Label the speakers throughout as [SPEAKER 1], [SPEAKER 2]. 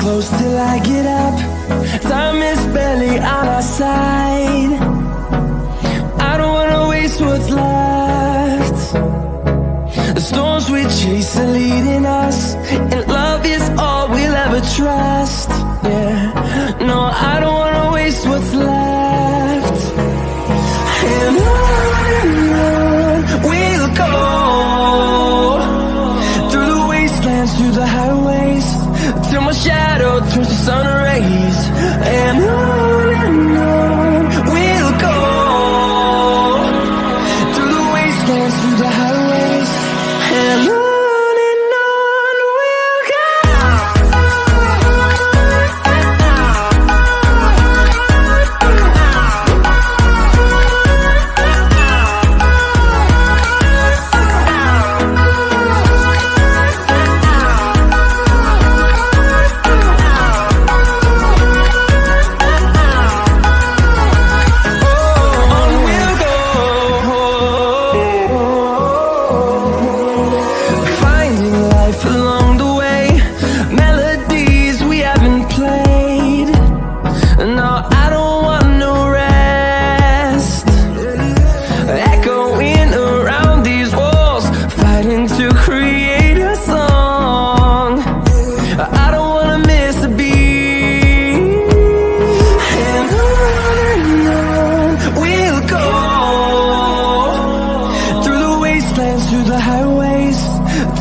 [SPEAKER 1] close till I get up. Time is barely on our side. I don't wanna waste what's left. The storms we chase are leading us, and love is all we'll ever trust. Yeah, no, I don't wanna waste what's left. And on we'll go, through the wastelands, through the highways, till my shadow turns to sun rays. And on we'll go, through the wastelands, through the highways, and on we'll go. Through the highways,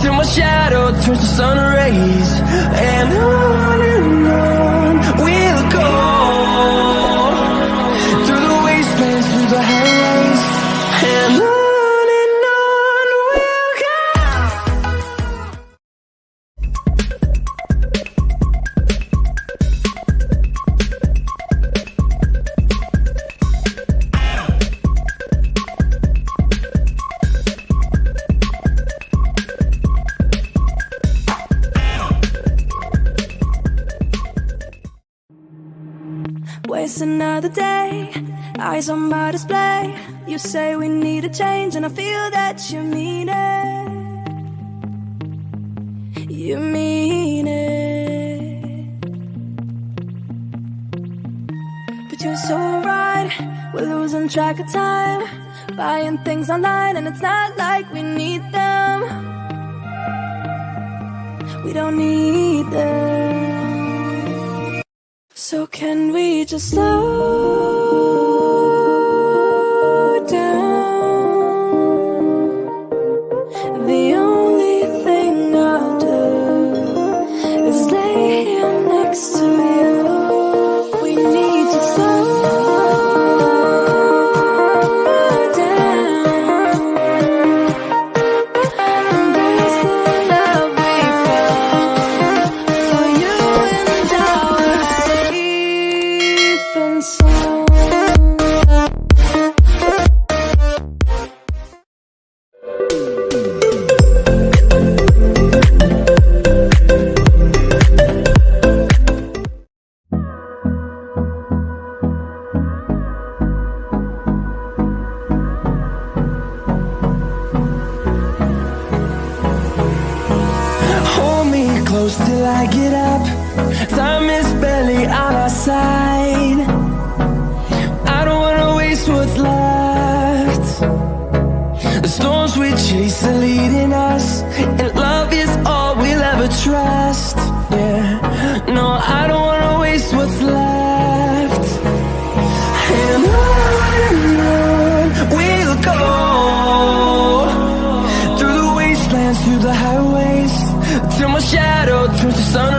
[SPEAKER 1] till my shadow turns to sun rays. And on we'll go, through the wastelands, through the highways, and on we'll go.
[SPEAKER 2] Waste another day, eyes on my display. You say we need a change, and I feel that you mean it. You mean it. But you're so right, we're losing track of time, buying things online, and it's not like we need them. We don't need them. So can we just slow down? The only thing I'll do is lay here next to you. We need to slow down. Embrace the love we found for you and our safe and sound.
[SPEAKER 1] Hold me close till I get up. Time is barely on our side. I don't wanna waste what's left. The storms we chase are leading us, and love is all we'll ever trust. Yeah, no, I don't wanna waste what's left. And on we'll go, through the wastelands, through the highways, till my shadow turns to sun